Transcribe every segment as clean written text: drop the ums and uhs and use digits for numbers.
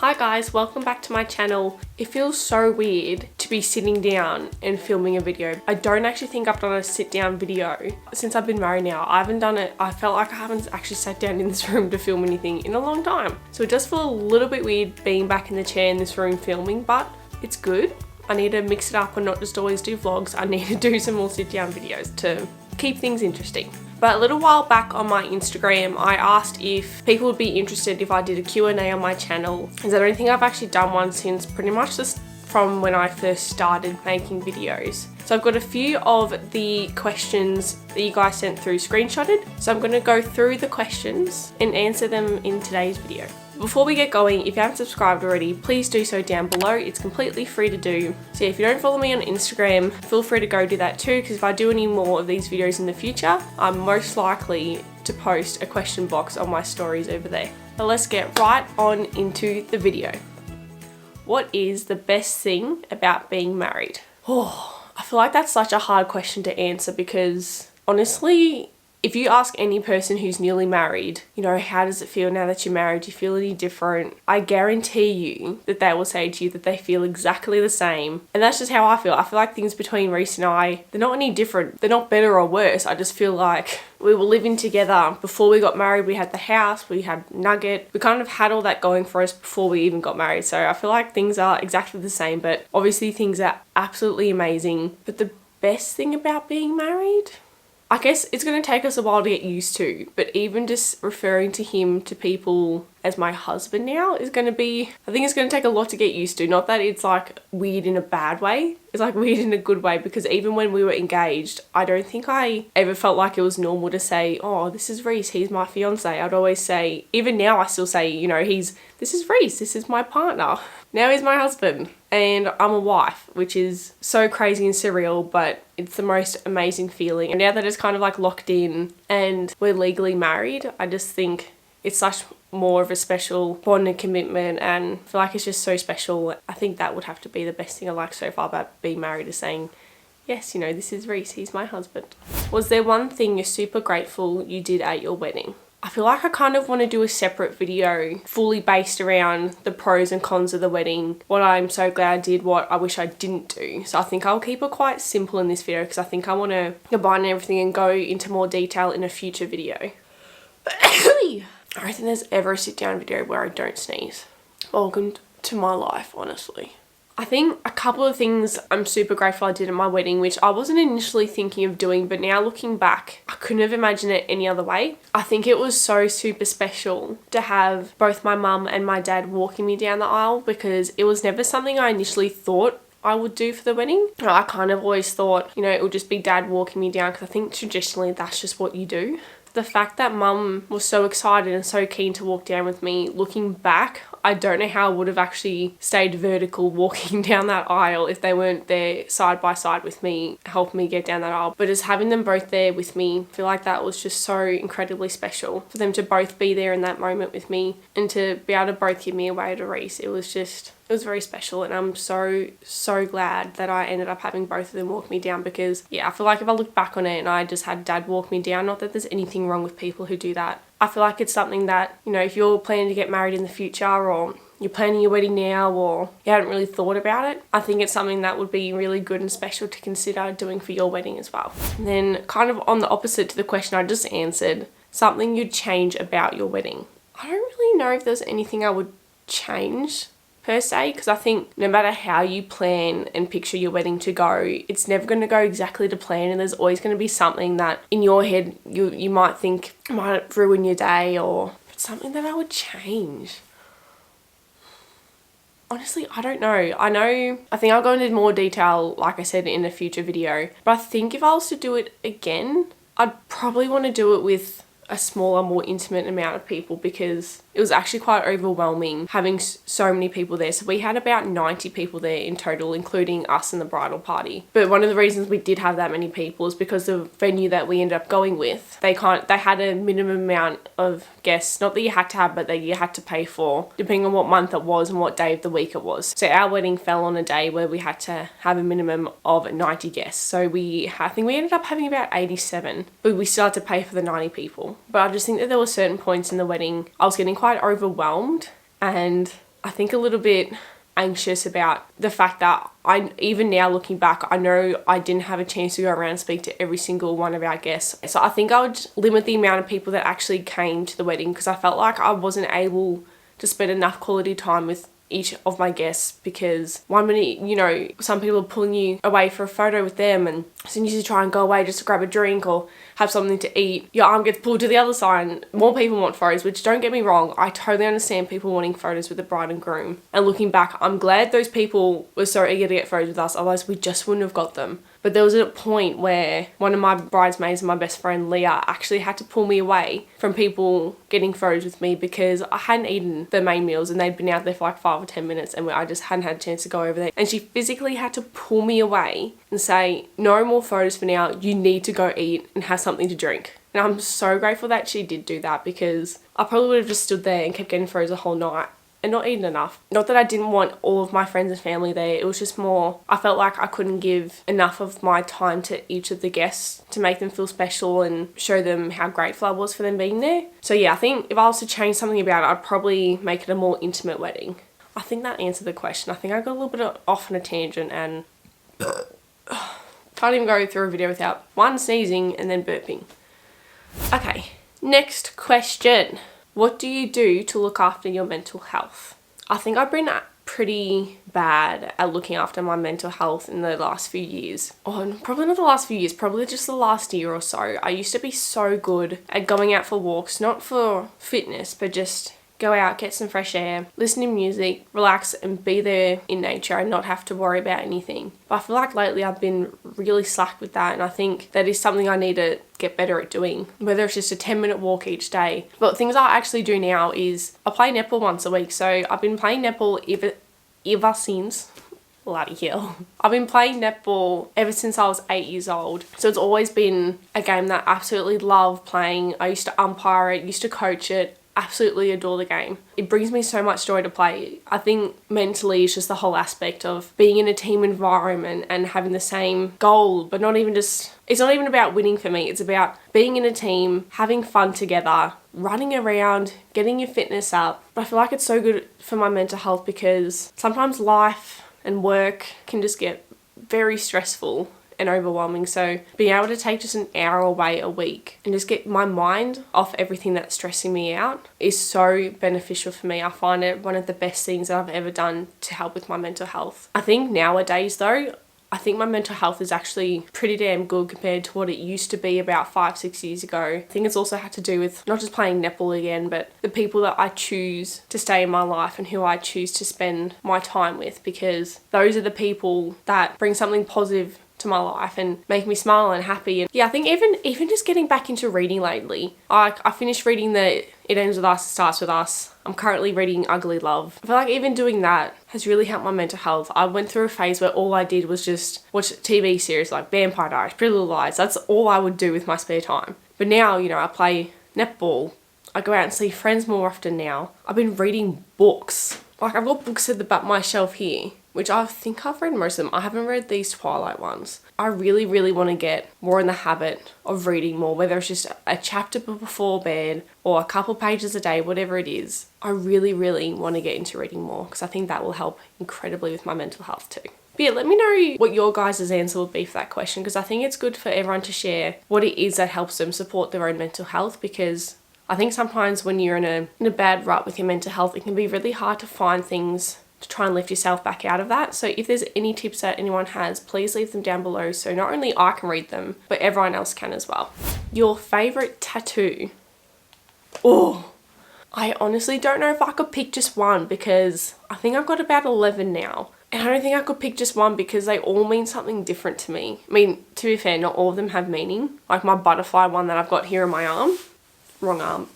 Hi guys, welcome back to my channel. It feels so weird to be sitting down and filming a video. I don't actually think I've done a sit down video since I've been married now. I haven't done it. I felt like I haven't actually sat down in this room to film anything in a long time. So it does feel a little bit weird being back in the chair in this room filming, but it's good. I need to mix it up and not just always do vlogs. I need to do some more sit down videos to keep things interesting. But a little while back on my Instagram, I asked if people would be interested if I did a Q&A on my channel, as I don't think I've actually done one since pretty much just from when I first started making videos. So I've got a few of the questions that you guys sent through screenshotted. So I'm going to go through the questions and answer them in today's video. Before we get going, if you haven't subscribed already, please do so down below. It's completely free to do. So if you don't follow me on Instagram, feel free to go do that too, because if I do any more of these videos in the future, I'm most likely to post a question box on my stories over there. But let's get right on into the video. What is the best thing about being married? Oh, I feel like that's such a hard question to answer because honestly, if you ask any person who's newly married, you know, how does it feel now that you're married? Do you feel any different? I guarantee you that they will say to you that they feel exactly the same. And that's just how I feel. I feel like things between Reese and I, they're not any different. They're not better or worse. I just feel like we were living together. Before we got married, we had the house, we had Nugget. We kind of had all that going for us before we even got married. So I feel like things are exactly the same, but obviously things are absolutely amazing. But the best thing about being married? I guess it's going to take us a while to get used to, but even just referring to him to people as my husband now is going to be, I think it's going to take a lot to get used to. Not that it's like weird in a bad way, it's like weird in a good way, because even when we were engaged, I don't think I ever felt like it was normal to say, oh, this is Reese, he's my fiance. I'd always say, even now I still say, you know, this is Reese, this is my partner. Now he's my husband and I'm a wife, which is so crazy and surreal, but it's the most amazing feeling. And now that it's kind of like locked in and we're legally married, I just think it's such more of a special bond and commitment, and I feel like it's just so special. I think that would have to be the best thing I like so far about being married, is saying, yes, you know, this is Reese, he's my husband. Was there one thing you're super grateful you did at your wedding? I feel like I kind of want to do a separate video fully based around the pros and cons of the wedding, what I'm so glad I did, what I wish I didn't do. So I think I'll keep it quite simple in this video because I think I want to combine everything and go into more detail in a future video. I don't think there's ever a sit down video where I don't sneeze. Welcome to my life, honestly. I think a couple of things I'm super grateful I did at my wedding, which I wasn't initially thinking of doing, but now looking back, I couldn't have imagined it any other way. I think it was so super special to have both my mum and my dad walking me down the aisle, because it was never something I initially thought I would do for the wedding. I kind of always thought, you know, it would just be dad walking me down, because I think traditionally that's just what you do. The fact that mum was so excited and so keen to walk down with me, looking back, I don't know how I would have actually stayed vertical walking down that aisle if they weren't there side by side with me, helping me get down that aisle. But just having them both there with me, I feel like that was just so incredibly special. For them to both be there in that moment with me and to be able to both give me away to Reese, it was very special, and I'm so glad that I ended up having both of them walk me down, because yeah, I feel like if I look back on it and I just had dad walk me down, not that there's anything wrong with people who do that. I feel like it's something that, you know, if you're planning to get married in the future, or you're planning your wedding now, or you haven't really thought about it, I think it's something that would be really good and special to consider doing for your wedding as well. And then kind of on the opposite to the question I just answered, something you'd change about your wedding. I don't really know if there's anything I would change per se, because I think no matter how you plan and picture your wedding to go, it's never going to go exactly to plan, and there's always going to be something that in your head you might think might ruin your day, or something that I would change. Honestly, I don't know. I think I'll go into more detail, like I said, in a future video, but I think if I was to do it again, I'd probably want to do it with a smaller, more intimate amount of people, because it was actually quite overwhelming having so many people there. So we had about 90 people there in total, including us and the bridal party. But one of the reasons we did have that many people is because the venue that we ended up going with, they had a minimum amount of guests, not that you had to have, but that you had to pay for, depending on what month it was and what day of the week it was. So our wedding fell on a day where we had to have a minimum of 90 guests. So I think we ended up having about 87, but we still had to pay for the 90 people. But I just think that there were certain points in the wedding I was getting quite overwhelmed, and I think a little bit anxious about the fact that even now looking back, I know I didn't have a chance to go around and speak to every single one of our guests. So I think I would limit the amount of people that actually came to the wedding, because I felt like I wasn't able to spend enough quality time with each of my guests, because one minute, you know, some people are pulling you away for a photo with them, and as soon as you try and go away just to grab a drink or have something to eat, your arm gets pulled to the other side and more people want photos, which, don't get me wrong, I totally understand people wanting photos with the bride and groom. And looking back, I'm glad those people were so eager to get photos with us, otherwise we just wouldn't have got them. But there was a point where one of my bridesmaids and my best friend Leah actually had to pull me away from people getting photos with me, because I hadn't eaten the main meals and they'd been out there for like 5 or 10 minutes and I just hadn't had a chance to go over there. And she physically had to pull me away and say, no more photos for now, you need to go eat and have something to drink. And I'm so grateful that she did do that, because I probably would have just stood there and kept getting photos the whole night and not eaten enough. Not that I didn't want all of my friends and family there, it was just more, I felt like I couldn't give enough of my time to each of the guests to make them feel special and show them how grateful I was for them being there. So yeah, I think if I was to change something about it, I'd probably make it a more intimate wedding. I think that answered the question. I think I got a little bit off on a tangent and can't even go through a video without one, sneezing and then burping. Okay, next question. What do you do to look after your mental health? I think I've been pretty bad at looking after my mental health in the last few years. Oh, probably not the last few years, probably just the last year or so. I used to be so good at going out for walks, not for fitness, but just go out, get some fresh air, listen to music, relax and be there in nature and not have to worry about anything. But I feel like lately I've been really slack with that, and I think that is something I need to get better at doing, whether it's just a 10-minute walk each day. But things I actually do now is I play netball once a week. So I've been playing netball ever since, bloody hell. I've been playing netball ever since I was 8 years old. So it's always been a game that I absolutely love playing. I used to umpire it, used to coach it. Absolutely adore the game. It brings me so much joy to play. I think mentally it's just the whole aspect of being in a team environment and having the same goal, but not even just, it's not even about winning for me. It's about being in a team, having fun together, running around, getting your fitness up. But I feel like it's so good for my mental health, because sometimes life and work can just get very stressful and overwhelming. So being able to take just an hour away a week and just get my mind off everything that's stressing me out is so beneficial for me. I find it one of the best things that I've ever done to help with my mental health. I think nowadays though, I think my mental health is actually pretty damn good compared to what it used to be about 5-6 years ago. I think it's also had to do with not just playing netball again, but the people that I choose to stay in my life and who I choose to spend my time with, because those are the people that bring something positive to my life and make me smile and happy. And yeah, I think even just getting back into reading lately. I finished reading the It Ends With Us, It Starts With Us. I'm currently reading Ugly Love. I feel like even doing that has really helped my mental health. I went through a phase where all I did was just watch TV series like Vampire Diaries, Pretty Little Lies. That's all I would do with my spare time. But now, you know, I play netball. I go out and see friends more often now. I've been reading books. Like, I've got books at the back of my shelf here, which I think I've read most of them. I haven't read these Twilight ones. I really, really want to get more in the habit of reading more, whether it's just a chapter before bed or a couple pages a day, whatever it is. I really, really want to get into reading more, because I think that will help incredibly with my mental health too. But yeah, let me know what your guys' answer would be for that question, because I think it's good for everyone to share what it is that helps them support their own mental health, because I think sometimes when you're in a bad rut with your mental health, it can be really hard to find things to try and lift yourself back out of that. So if there's any tips that anyone has, please leave them down below so not only I can read them, but everyone else can as well. Your favourite tattoo? Oh, I honestly don't know if I could pick just one, because I think I've got about 11 now. And I don't think I could pick just one, because they all mean something different to me. I mean, to be fair, not all of them have meaning. Like my butterfly one that I've got here on my arm. Wrong arm.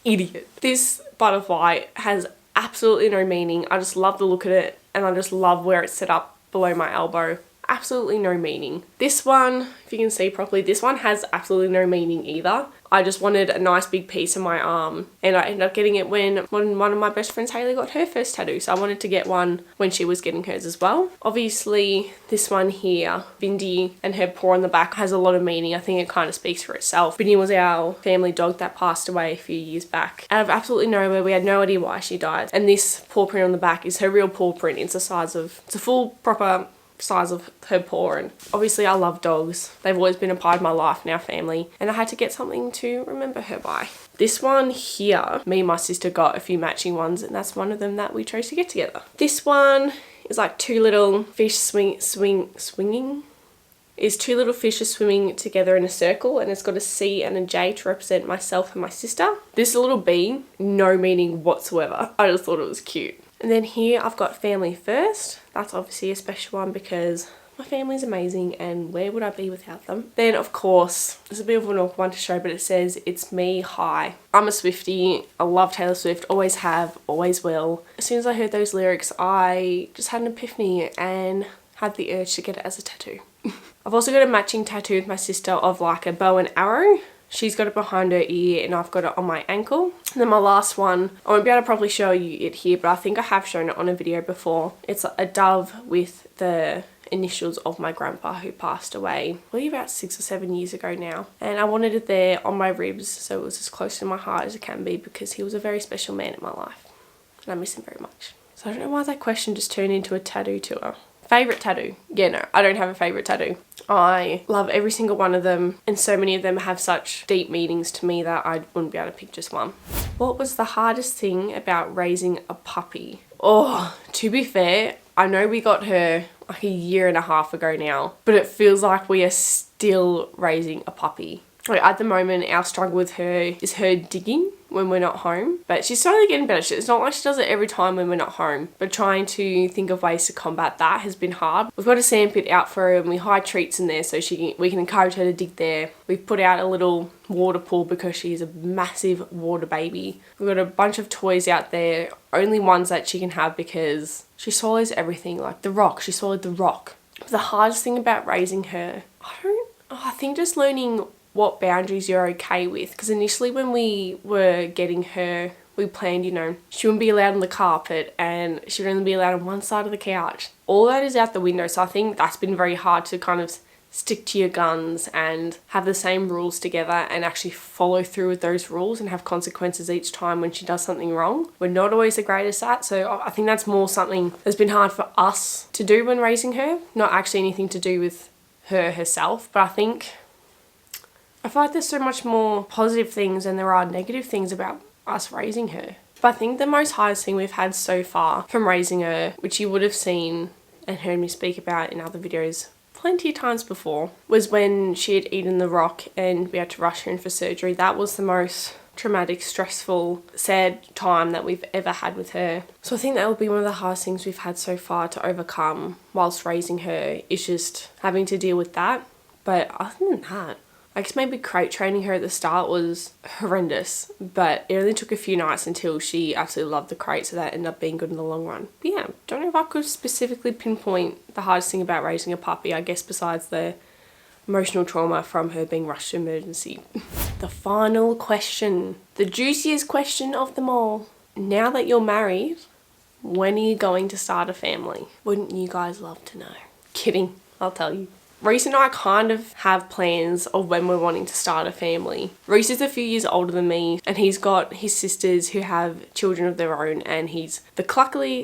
Idiot. This butterfly has absolutely no meaning. I just love the look of it, and I just love where it's set up below my elbow. absolutely no meaning. This one, if you can see properly, this one has absolutely no meaning either. I just wanted a nice big piece of my arm, and I ended up getting it when one of my best friends, Hayley, got her first tattoo. So I wanted to get one when she was getting hers as well. Obviously, this one here, Bindi, and her paw on the back has a lot of meaning. I think it kind of speaks for itself. Bindi was our family dog that passed away a few years back. Out of absolutely nowhere, we had no idea why she died. And this paw print on the back is her real paw print. It's a full proper size of her paw, and obviously I love dogs. They've always been a part of my life and our family, and I had to get something to remember her by. This one here, me and my sister got a few matching ones, and that's one of them that we chose to get together. This one is like two little fish swinging. Is two little fishes swimming together in a circle, and it's got a C and a J to represent myself and my sister. This little B, no meaning whatsoever. I just thought it was cute. And then here I've got family first. That's obviously a special one because my family's amazing, and where would I be without them? Then of course, it's a bit of an awkward one to show, but it says, "It's me, hi." I'm a Swiftie. I love Taylor Swift, always have, always will. As soon as I heard those lyrics, I just had an epiphany and had the urge to get it as a tattoo. I've also got a matching tattoo with my sister of like a bow and arrow. She's got it behind her ear and I've got it on my ankle. And then my last one, I won't be able to probably show you it here, but I think I have shown it on a video before. It's a dove with the initials of my grandpa who passed away probably about 6 or 7 years ago now. And I wanted it there on my ribs so it was as close to my heart as it can be because he was a very special man in my life. And I miss him very much. So I don't know why that question just turned into a tattoo tour. Favourite tattoo? Yeah, no, I don't have a favourite tattoo. I love every single one of them, and so many of them have such deep meanings to me that I wouldn't be able to pick just one. What was the hardest thing about raising a puppy? Oh, to be fair, I know we got her like a year and a half ago now, but it feels like we are still raising a puppy. Like at the moment, our struggle with her is her digging when we're not home, but she's slowly getting better. It's not like she does it every time when we're not home, but trying to think of ways to combat that has been hard. We've got a sandpit out for her and we hide treats in there so we can encourage her to dig there. We've put out a little water pool because she's a massive water baby. We've got a bunch of toys out there, only ones that she can have because she swallows everything, like the rock. She swallowed the rock. But the hardest thing about raising her, I think just learning what boundaries you're okay with, because initially when we were getting her, we planned, you know, she wouldn't be allowed on the carpet and she would only be allowed on one side of the couch. All that is out the window, so I think that's been very hard to kind of stick to your guns and have the same rules together and actually follow through with those rules and have consequences each time when she does something wrong. We're not always the greatest at, so I think that's more something that's been hard for us to do when raising her, not actually anything to do with her herself, but I feel like there's so much more positive things than there are negative things about us raising her. But I think the most hardest thing we've had so far from raising her, which you would have seen and heard me speak about in other videos plenty of times before, was when she had eaten the rock and we had to rush her in for surgery. That was the most traumatic, stressful, sad time that we've ever had with her. So I think that would be one of the hardest things we've had so far to overcome whilst raising her, is just having to deal with that. But other than that, I guess maybe crate training her at the start was horrendous, but it only took a few nights until she absolutely loved the crate, so that ended up being good in the long run. But yeah, don't know if I could specifically pinpoint the hardest thing about raising a puppy, I guess besides the emotional trauma from her being rushed to emergency. The final question, the juiciest question of them all. Now that you're married, when are you going to start a family? Wouldn't you guys love to know? Kidding, I'll tell you. Reese and I kind of have plans of when we're wanting to start a family. Reese is a few years older than me and he's got his sisters who have children of their own, and he's the cluckiest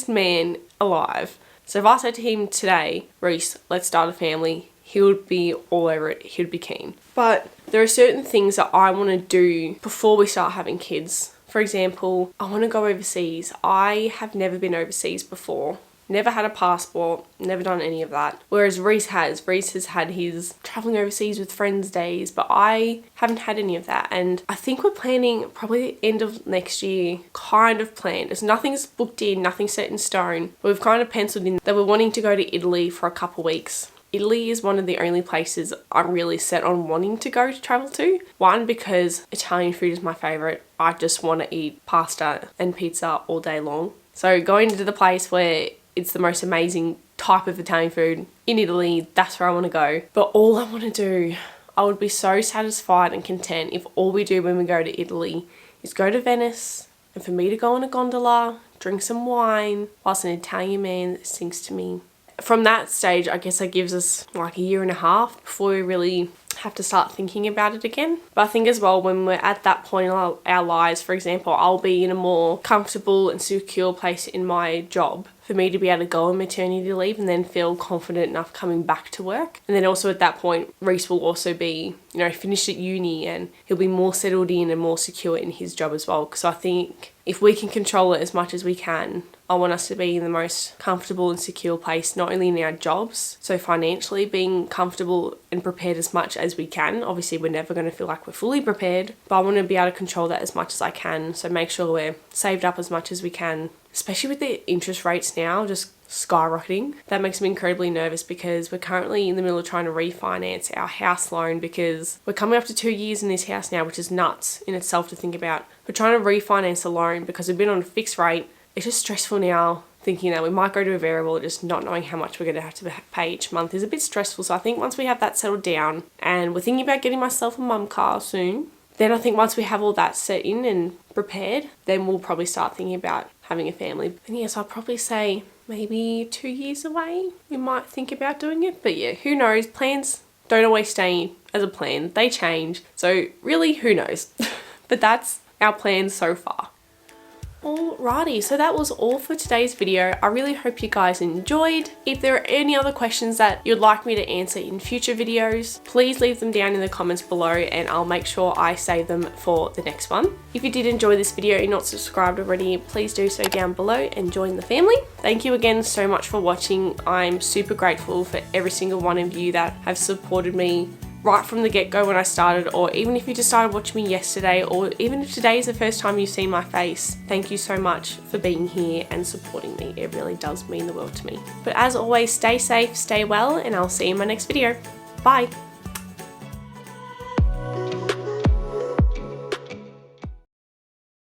man alive. So if I said to him today, Reese, let's start a family, he would be all over it. He would be keen. But there are certain things that I want to do before we start having kids. For example, I want to go overseas. I have never been overseas before. Never had a passport, never done any of that. Whereas Reese has. Reese has had his traveling overseas with friends days, but I haven't had any of that. And I think we're planning probably the end of next year, kind of planned. There's nothing's booked in, nothing set in stone. But we've kind of penciled in that we're wanting to go to Italy for a couple weeks. Italy is one of the only places I'm really set on wanting to go to travel to. One, because Italian food is my favourite. I just want to eat pasta and pizza all day long. So going to the place where it's the most amazing type of Italian food in Italy. That's where I want to go. But all I want to do, I would be so satisfied and content if all we do when we go to Italy is go to Venice and for me to go on a gondola, drink some wine whilst an Italian man sings to me. From that stage, I guess that gives us like a year and a half before we really have to start thinking about it again. But I think as well, when we're at that point in our lives, for example, I'll be in a more comfortable and secure place in my job for me to be able to go on maternity leave and then feel confident enough coming back to work. And then also at that point, Reese will also be, finished at uni and he'll be more settled in and more secure in his job as well. Because I think if we can control it as much as we can, I want us to be in the most comfortable and secure place, not only in our jobs, so financially being comfortable and prepared as much as we can. Obviously, we're never going to feel like we're fully prepared, but I want to be able to control that as much as I can. So make sure we're saved up as much as we can, especially with the interest rates now just skyrocketing. That makes me incredibly nervous because we're currently in the middle of trying to refinance our house loan because we're coming up to 2 years in this house now, which is nuts in itself to think about. We're trying to refinance the loan because we've been on a fixed rate. It's just stressful now thinking that we might go to a variable, just not knowing how much we're going to have to pay each month is a bit stressful. So I think once we have that settled down and we're thinking about getting myself a mum car soon, then I think once we have all that set in and prepared, then we'll probably start thinking about having a family. And yes, I'll probably say maybe 2 years away, we might think about doing it. But yeah, who knows? Plans don't always stay as a plan. They change. So really, who knows? But that's our plans so far. Alrighty, so that was all for today's video. I really hope you guys enjoyed. If there are any other questions that you'd like me to answer in future videos, please leave them down in the comments below and I'll make sure I save them for the next one. If you did enjoy this video and you're not subscribed already, please do so down below and join the family. Thank you again so much for watching. I'm super grateful for every single one of you that have supported me right from the get-go when I started, or even if you just started watching me yesterday, or even if today is the first time you've seen my face, thank you so much for being here and supporting me. It really does mean the world to me. But as always, stay safe, stay well, and I'll see you in my next video. Bye.